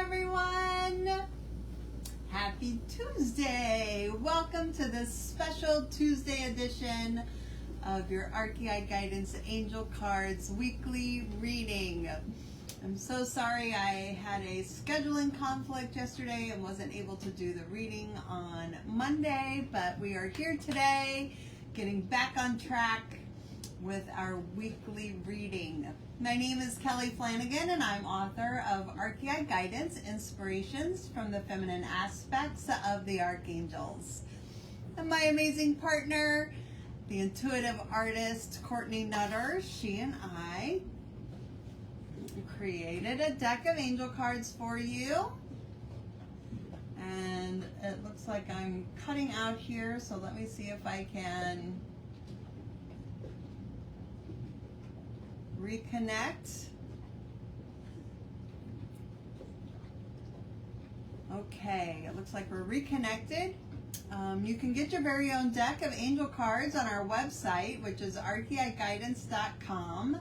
everyone! Happy Tuesday! Welcome to this special Tuesday edition of your Archeia Guidance Angel Cards weekly reading. I'm so sorry I had a scheduling conflict yesterday and wasn't able to do the reading on Monday, but we are here today getting back on track with our weekly reading. My name is Kelly Flanagan and I'm author of Archeia Guidance Inspirations from the Feminine Aspects of the Archangels. And my amazing partner, the intuitive artist Courtney Nutter, she and I created a deck of angel cards for you. And it looks like I'm cutting out here, so let me see if I can reconnect. Okay, it looks like we're reconnected. You can get your very own deck of angel cards on our website, which is archeiguidance.com.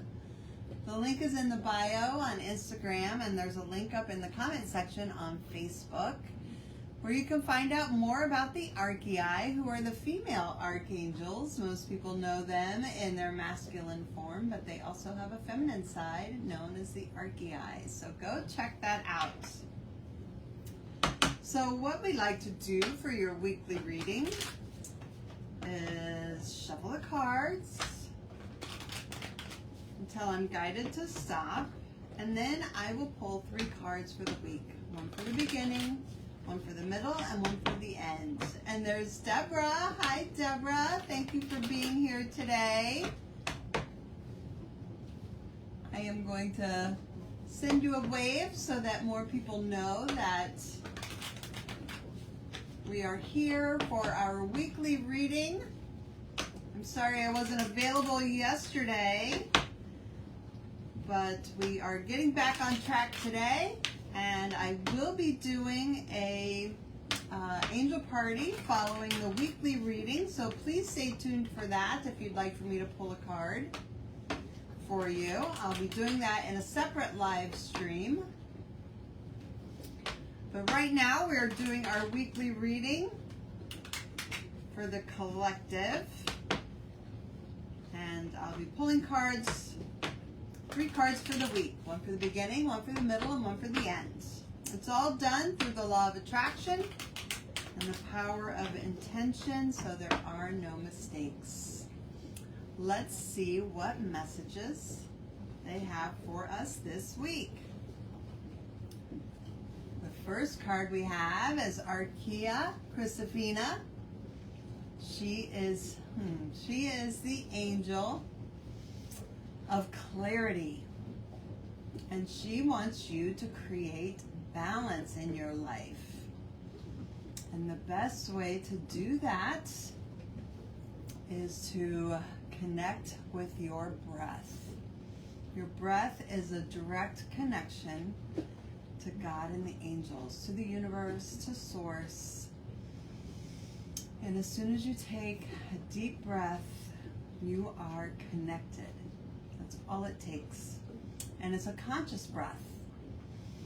The link is in the bio on Instagram, and there's a link up in the comment section on Facebook, where you can find out more about the Archeiai, who are the female archangels. Most people know them in their masculine form, but they also have a feminine side known as the Archeiai. So go check that out. So what we like to do for your weekly reading is shuffle the cards until I'm guided to stop, and then I will pull 3 cards for the week. One for the beginning, one for the middle, and one for the end. And there's Deborah. Hi, Deborah. Thank you for being here today. I am going to send you a wave so that more people know that we are here for our weekly reading. I'm sorry I wasn't available yesterday, but we are getting back on track today. And I will be doing a angel party following the weekly reading, so please stay tuned for that if you'd like for me to pull a card for you. I'll be doing that in a separate live stream. But right now we are doing our weekly reading for the collective, and I'll be pulling cards. 3 cards for the week, one for the beginning, one for the middle, and one for the end. It's all done through the law of attraction and the power of intention, so there are no mistakes. Let's see what messages they have for us this week. The first card we have is Archeia Christophina. She is the angel of clarity, and she wants you to create balance in your life. And the best way to do that is to connect with your breath. Your breath is a direct connection to God and the angels, to the universe, to source. And as soon as you take a deep breath, you are connected. That's all it takes. And it's a conscious breath.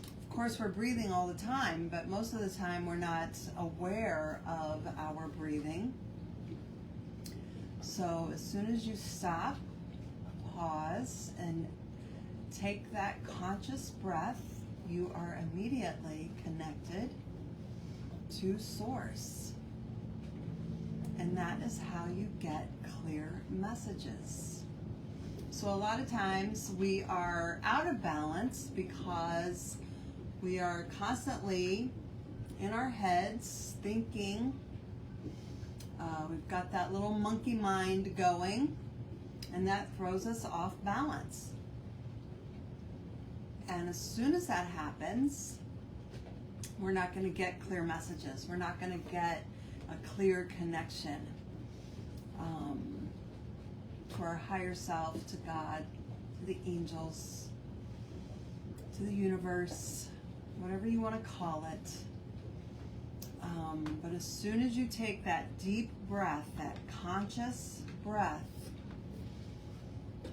Of course, we're breathing all the time, but most of the time we're not aware of our breathing. So as soon as you stop, pause, and take that conscious breath, you are immediately connected to Source. And that is how you get clear messages. So a lot of times we are out of balance because we are constantly in our heads thinking. We've got that little monkey mind going, and that throws us off balance. And as soon as that happens, we're not going to get clear messages. We're not going to get a clear connection to our higher self, to God, to the angels, to the universe, whatever you want to call it. But as soon as you take that deep breath, that conscious breath,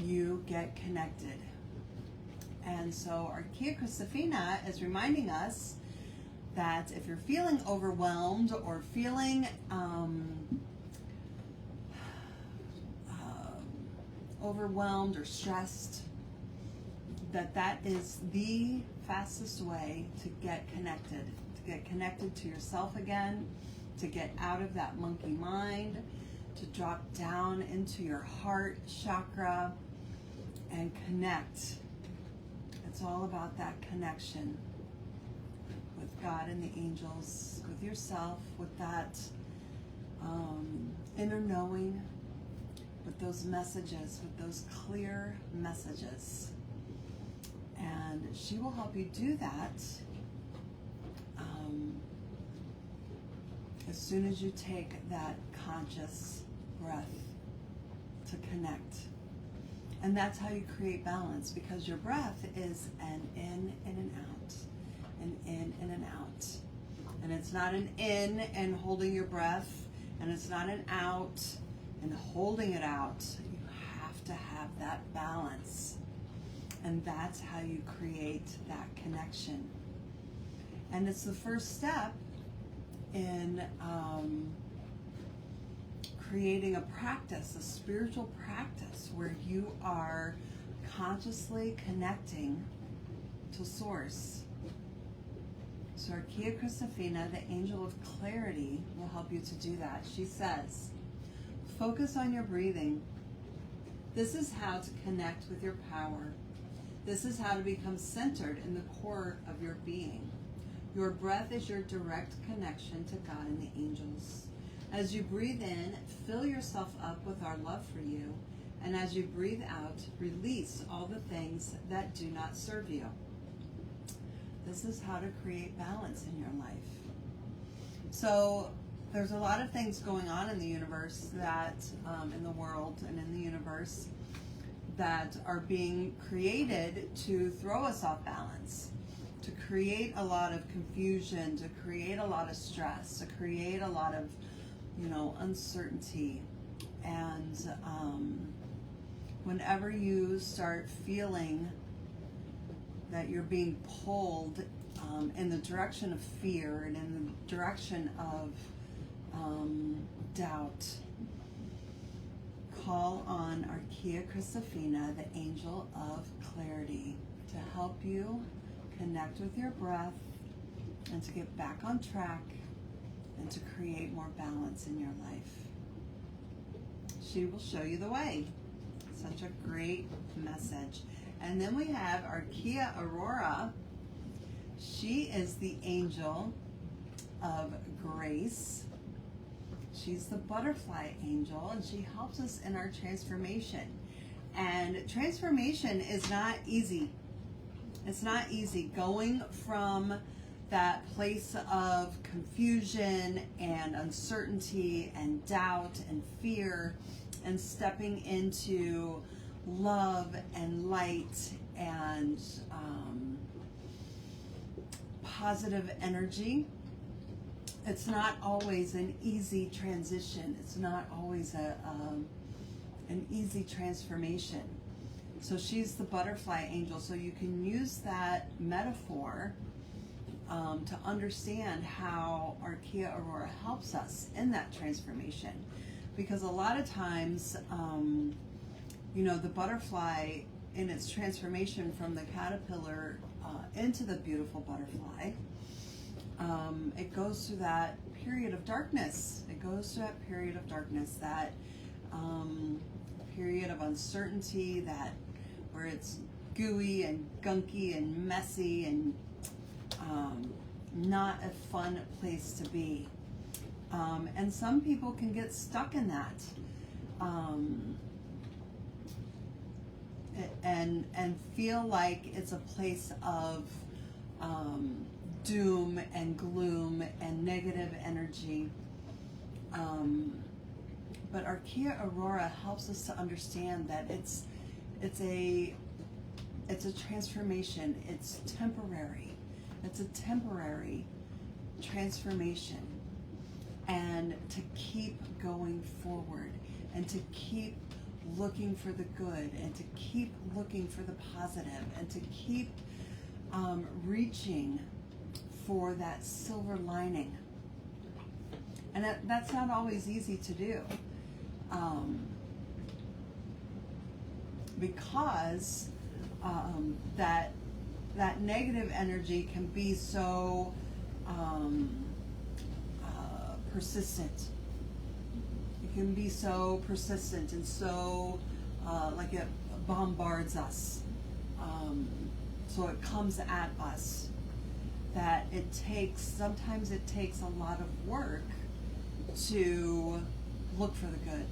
you get connected. And so Archeia Christophina is reminding us that if you're feeling overwhelmed or feeling overwhelmed or stressed, that is the fastest way to get connected to yourself again, to get out of that monkey mind, to drop down into your heart chakra and connect. It's all about that connection with God and the angels, with yourself, with that inner knowing, with those messages, with those clear messages. And she will help you do that as soon as you take that conscious breath to connect. And that's how you create balance, because your breath is an in and an out, an in and an out. And it's not an in and holding your breath, and it's not an out and holding it out. You have to have that balance. And that's how you create that connection. And it's the first step in creating a practice, a spiritual practice, where you are consciously connecting to Source. So Archeia Christophina, the angel of clarity, will help you to do that. She says, focus on your breathing. This is how to connect with your power. This is how to become centered in the core of your being. Your breath is your direct connection to God and the angels. As you breathe in, fill yourself up with our love for you. And as you breathe out, release all the things that do not serve you. This is how to create balance in your life. So there's a lot of things going on in the universe that, in the world and in the universe, that are being created to throw us off balance, to create a lot of confusion, to create a lot of stress, to create a lot of, uncertainty. And whenever you start feeling that you're being pulled in the direction of fear and in the direction of doubt, call on Archeia Christophina, the angel of clarity, to help you connect with your breath and to get back on track and to create more balance in your life. She will show you the way. Such a great message. And then we have Archeia Aurora. She is the angel of grace. She's the butterfly angel, and she helps us in our transformation. And transformation is not easy. It's not easy going from that place of confusion and uncertainty and doubt and fear and stepping into love and light and positive energy. It's not always an easy transition. It's not always an easy transformation. So she's the butterfly angel. So you can use that metaphor to understand how Archeia Aurora helps us in that transformation. Because a lot of times, the butterfly in its transformation from the caterpillar into the beautiful butterfly, it goes through that period of darkness. It goes through that period of darkness, that period of uncertainty, that where it's gooey and gunky and messy and not a fun place to be. And some people can get stuck in that and feel like it's a place of doom and gloom and negative energy. But Archeia Aurora helps us to understand that it's a transformation. It's temporary. It's a temporary transformation. And to keep going forward and to keep looking for the good, and to keep looking for the positive, and to keep reaching for that silver lining. And that's not always easy to do, because that negative energy can be so persistent. It can be so persistent and so like it bombards us. So it comes at us, that sometimes it takes a lot of work to look for the good,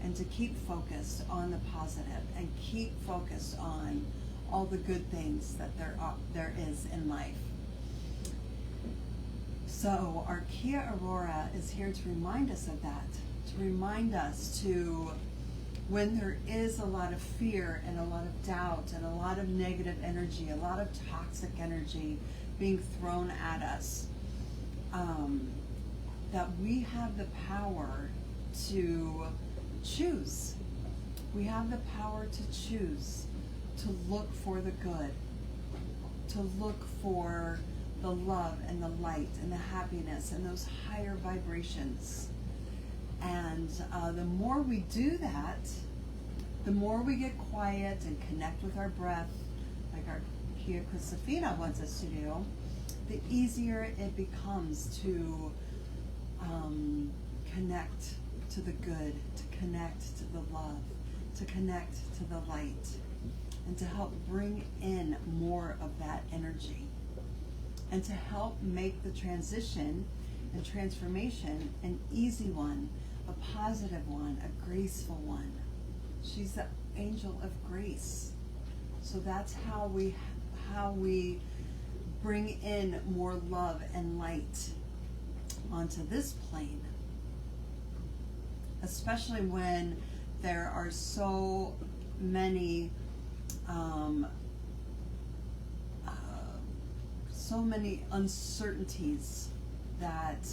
and to keep focused on the positive, and keep focused on all the good things that there is in life. So Archeia Aurora is here to remind us of that, to remind us to, when there is a lot of fear and a lot of doubt and a lot of negative energy, a lot of toxic energy being thrown at us, that we have the power to choose. We have the power to choose to look for the good, to look for the love and the light and the happiness and those higher vibrations. And the more we do that, the more we get quiet and connect with our breath, like Archeia Christophina wants us to do, the easier it becomes to connect to the good, to connect to the love, to connect to the light, and to help bring in more of that energy, and to help make the transition and transformation an easy one, a positive one, a graceful one. She's the angel of grace. So that's how we bring in more love and light onto this plane, especially when there are so many uncertainties that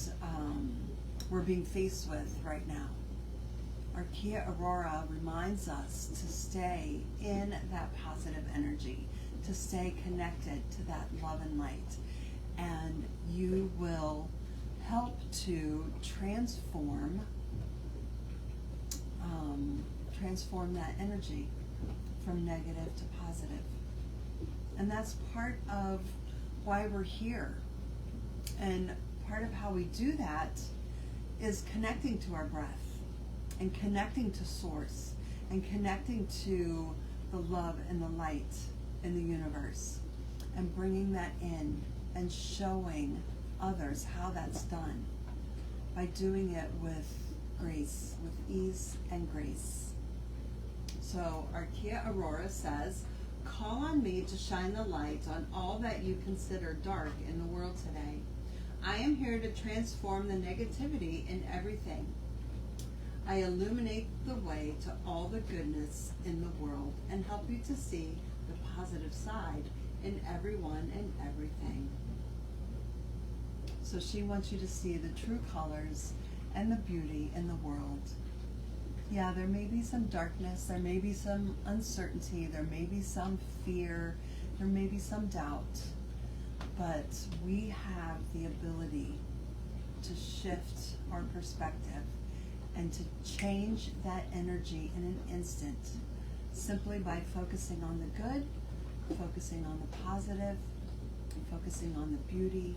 we're being faced with right now. Archeia Aurora reminds us to stay in that positive energy, to stay connected to that love and light, and you will help to transform that energy from negative to positive. And that's part of why we're here. And part of how we do that is connecting to our breath, and connecting to source, and connecting to the love and the light in the universe, and bringing that in and showing others how that's done by doing it with grace, with ease and grace. So Archeia Aurora says, call on me to shine the light on all that you consider dark in the world today. I am here to transform the negativity in everything. I illuminate the way to all the goodness in the world and help you to see the positive side in everyone and everything. So she wants you to see the true colors and the beauty in the world. Yeah, there may be some darkness, there may be some uncertainty, there may be some fear, there may be some doubt, but we have the ability to shift our perspective and to change that energy in an instant, simply by focusing on the good, focusing on the positive, focusing on the beauty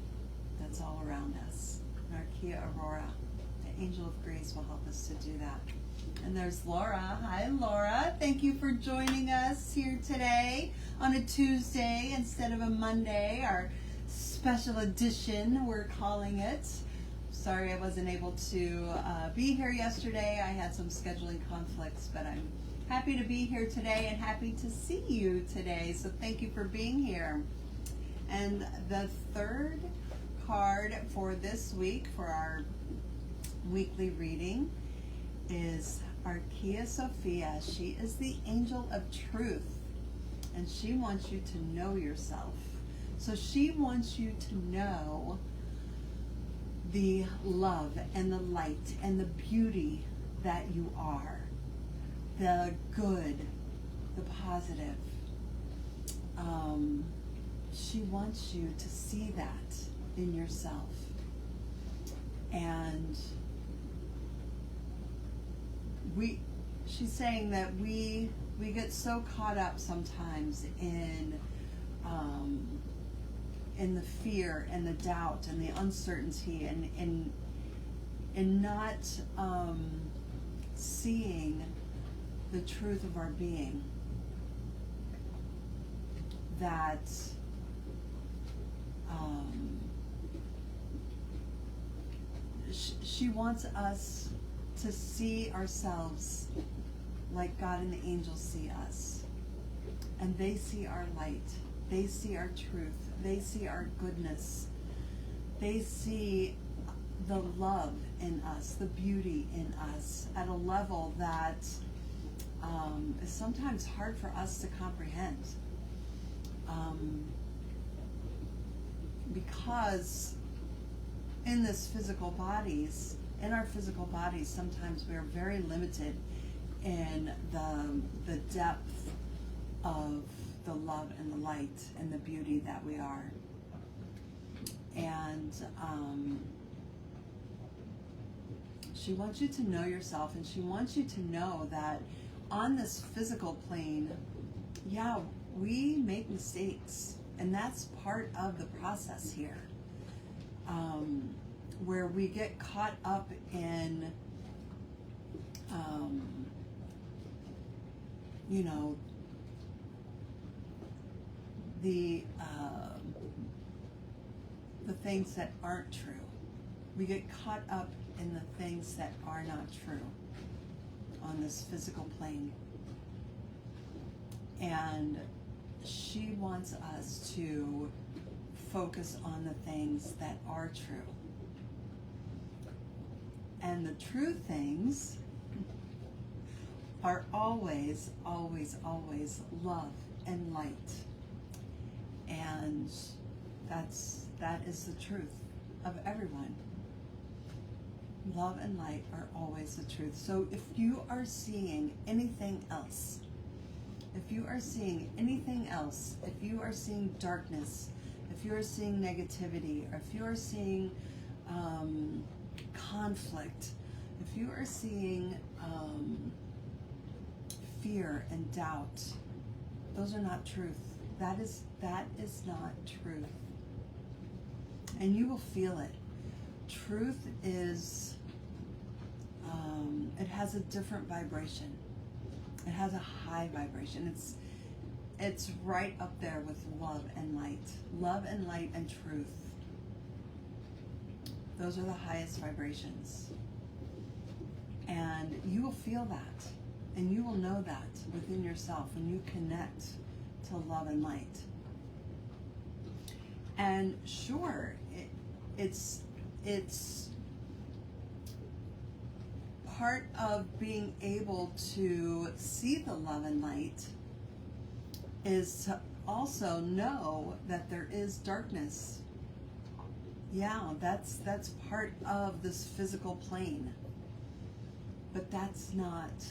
that's all around us. And Archeia Aurora, the angel of grace, will help us to do that. And there's Laura. Hi, Laura. Thank you for joining us here today on a Tuesday instead of a Monday, our special edition, we're calling it. Sorry I wasn't able to be here yesterday. I had some scheduling conflicts, but I'm happy to be here today and happy to see you today. So thank you for being here. And the third card for this week for our weekly reading is Archeia Sophia. She is the angel of truth, and she wants you to know yourself. So she wants you to know the love and the light and the beauty that you are. the good, the positive. She wants you to see that in yourself. And she's saying that we get so caught up sometimes in the fear and the doubt and the uncertainty and not seeing the truth of our being, that she wants us to see ourselves like God and the angels see us. And they see our light. They see our truth. They see our goodness. They see the love in us, the beauty in us, at a level that is sometimes hard for us to comprehend. Because in our physical bodies, sometimes we are very limited in the depth of the love and the light and the beauty that we are. And she wants you to know yourself, and she wants you to know that on this physical plane, yeah, we make mistakes, and that's part of the process here, where we get caught up in the things that aren't true. We get caught up in the things that are not true on this physical plane. And she wants us to focus on the things that are true. And the true things are always, always, always love and light. And that is the truth of everyone. Love and light are always the truth. So if you are seeing anything else, if you are seeing darkness, if you are seeing negativity, or if you are seeing conflict, if you are seeing fear and doubt, those are not truth. That is not truth. And you will feel it. Truth is, it has a different vibration. It has a high vibration. It's right up there with love and light. Love and light and truth. Those are the highest vibrations. And you will feel that. And you will know that within yourself when you connect to love and light. And sure, it's part of being able to see the love and light is to also know that there is darkness. Yeah, that's part of this physical plane. But that's not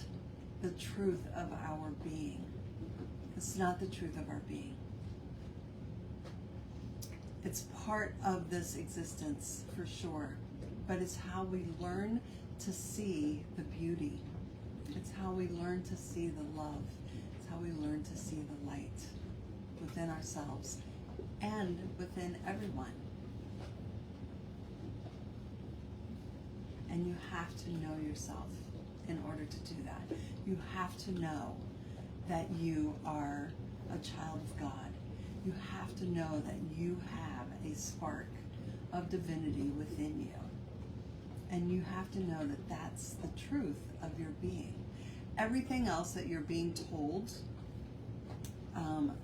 the truth of our being. It's not the truth of our being. It's part of this existence, for sure. But it's how we learn to see the beauty. It's how we learn to see the love. It's how we learn to see the light within ourselves and within everyone. And you have to know yourself in order to do that. You have to know that you are a child of God. You have to know that you have a spark of divinity within you. And you have to know that that's the truth of your being. Everything else that you're being told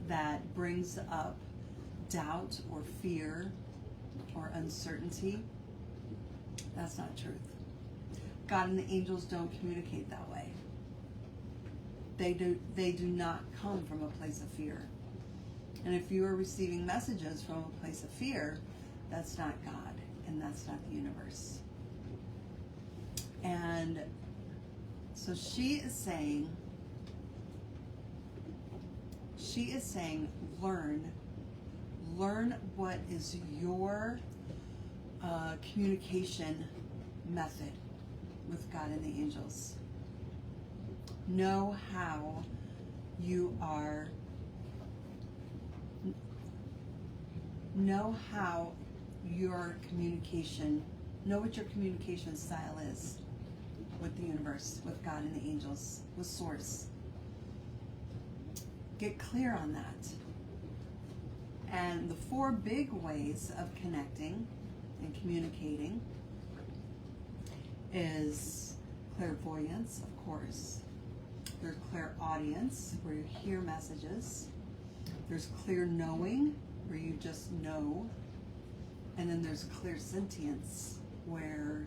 that brings up doubt or fear or uncertainty, that's not truth. God and the angels don't communicate that way. They do not come from a place of fear. And if you are receiving messages from a place of fear, that's not God, and that's not the universe. And so she is saying she is saying, learn what is your communication method with God and the angels. Know how you are, know how your communication, know what your communication style is with the universe, with God and the angels, with Source. Get clear on that. And the 4 big ways of connecting and communicating is clairvoyance, of course. There's clairaudience, where you hear messages. There's clear knowing, where you just know. And then there's clairsentience, where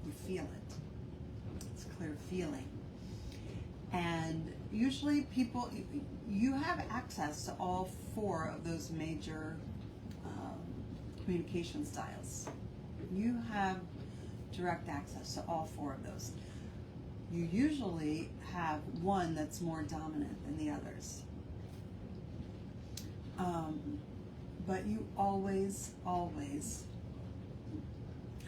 you feel it. It's clear feeling. And usually people, you have access to all 4 of those major communication styles. You have direct access to all 4 of those. You usually have one that's more dominant than the others. But you always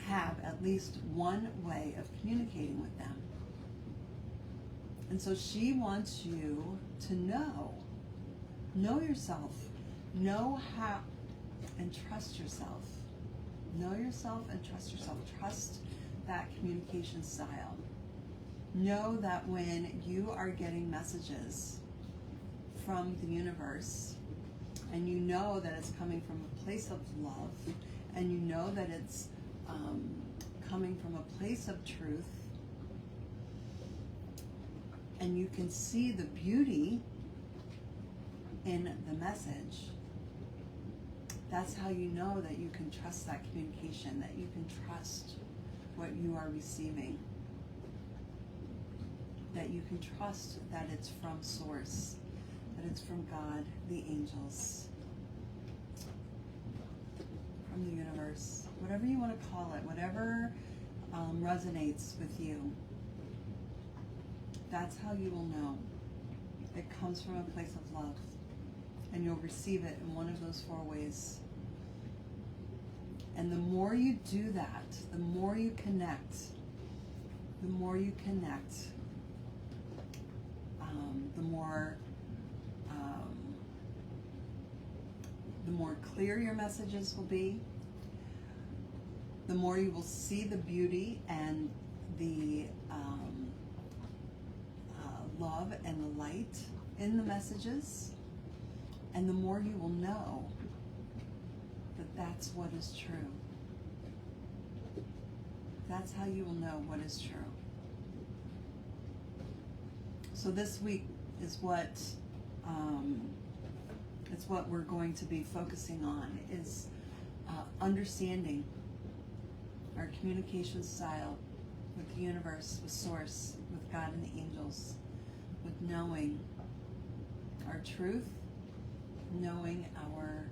have at least one way of communicating with them. And so she wants you to know yourself, know how, and trust yourself. Know yourself and trust yourself. Trust that communication style. Know that when you are getting messages from the universe, and you know that it's coming from a place of love, and you know that it's coming from a place of truth, and you can see the beauty in the message, that's how you know that you can trust that communication, that you can trust what you are receiving, that you can trust that it's from Source, that it's from God, the angels, from the universe, whatever you want to call it, whatever resonates with you. That's how you will know. It comes from a place of love, and you'll receive it in one of those 4 ways. And the more you do that, the more you connect, the more clear your messages will be, the more you will see the beauty and the love and the light in the messages, and the more you will know that that's what is true. That's how you will know what is true. So this week is what it's what we're going to be focusing on, is understanding our communication style with the universe, with Source, with God and the angels, with knowing our truth, knowing our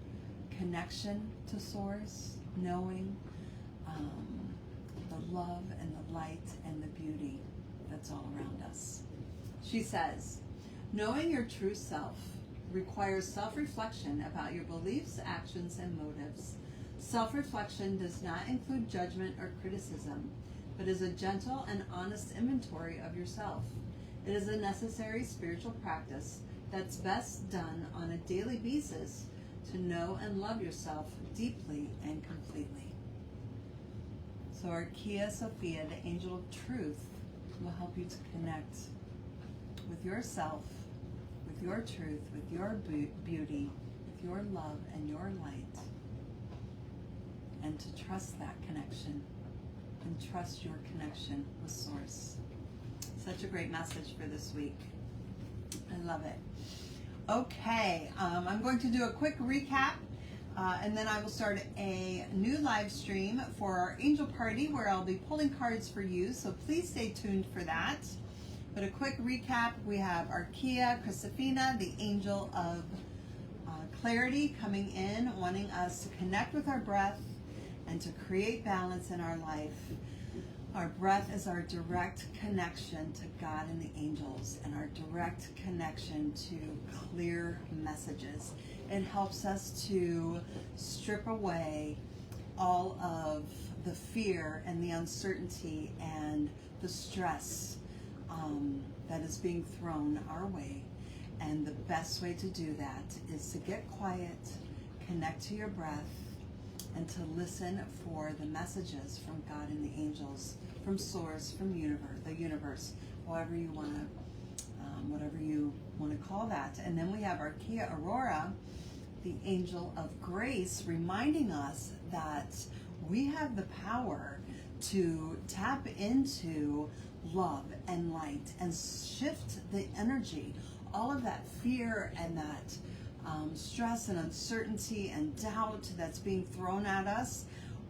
connection to Source, knowing the love and the light and the beauty that's all around us. She says, knowing your true self requires self-reflection about your beliefs, actions, and motives. Self-reflection does not include judgment or criticism, but is a gentle and honest inventory of yourself. It is a necessary spiritual practice that's best done on a daily basis to know and love yourself deeply and completely. So Archeia Sophia, the angel of truth, will help you to connect with yourself, with your truth, with your beauty, with your love and your light, and to trust that connection and trust your connection with Source. Such a great message for this week. I love it. Okay, I'm going to do a quick recap, and then I will start a new live stream for our angel party where I'll be pulling cards for you, so please stay tuned for that. But a quick recap, we have Archeia Christophina, the angel of clarity, coming in, wanting us to connect with our breath and to create balance in our life. Our breath is our direct connection to God and the angels, and our direct connection to clear messages. It helps us to strip away all of the fear and the uncertainty and the stress that is being thrown our way. And the best way to do that is to get quiet, connect to your breath, and to listen for the messages from God and the angels, from Source, from the universe, whatever you want to call that. And then we have Archeia Aurora, the angel of grace, reminding us that we have the power to tap into love and light and shift the energy, all of that fear and that stress and uncertainty and doubt that's being thrown at us.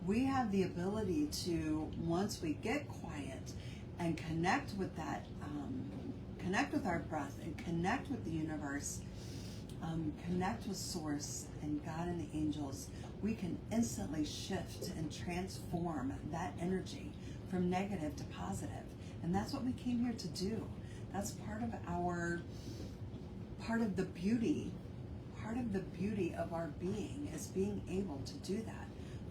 We have the ability to, once we get quiet and connect with that, connect with our breath and connect with the universe, connect with Source and God and the angels, we can instantly shift and transform that energy from negative to positive. And that's what we came here to do. That's part of the beauty of our being, is being able to do that,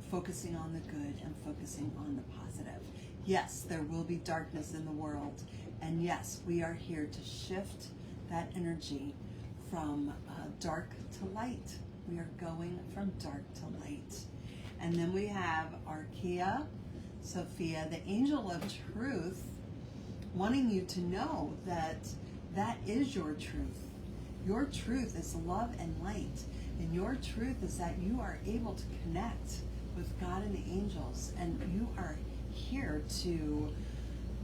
focusing on the good and focusing on the positive. Yes, there will be darkness in the world, and yes, we are here to shift that energy from dark to light. We are going from dark to light. And then we have Archeia Sophia, the angel of truth, wanting you to know that that is your truth. Your truth is love and light. And your truth is that you are able to connect with God and the angels. And you are here to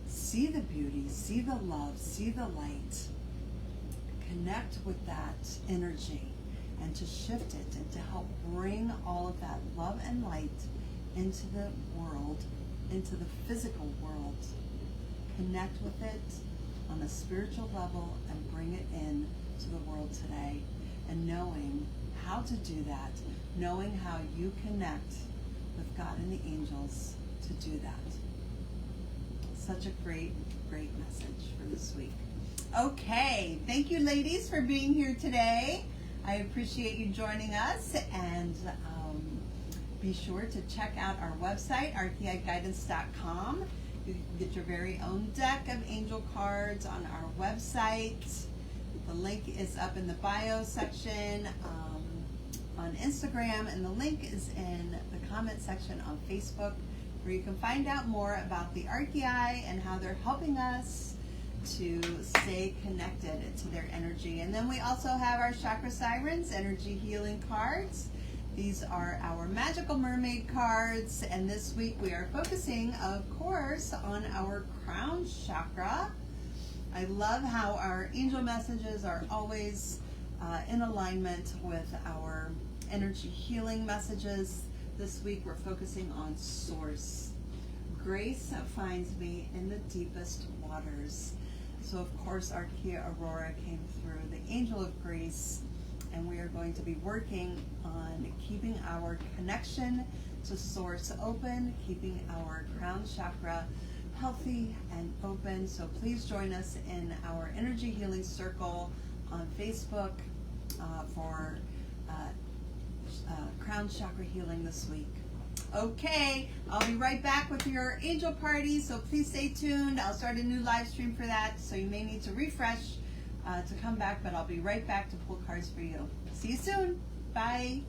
see the beauty, see the love, see the light. Connect with that energy and to shift it and to help bring all of that love and light into the world, into the physical world. Connect with it on a spiritual level and bring it in to the world today. And knowing how to do that, knowing how you connect with God and the angels to do that. Such a great, great message for this week. Okay, thank you ladies for being here today. I appreciate you joining us, and be sure to check out our website, archeiguidance.com. You can get your very own deck of angel cards on our website. The link is up in the bio section on Instagram, and the link is in the comment section on Facebook, where you can find out more about the Archeiai and how they're helping us to stay connected to their energy. And then we also have our chakra sirens energy healing cards. These are our magical mermaid cards, and this week we are focusing, of course, on our crown chakra. I love how our angel messages are always in alignment with our energy healing messages. This week we're focusing on Source. Grace finds me in the deepest waters. So of course Archeia Aurora came through, the angel of grace, and we are going to be working on keeping our connection to Source open, keeping our crown chakra healthy and open. So please join us in our energy healing circle on Facebook for crown chakra healing this week. Okay, I'll be right back with your angel party, so please stay tuned. I'll start a new live stream for that, so you may need to refresh to come back, but I'll be right back to pull cards for you. See you soon. Bye.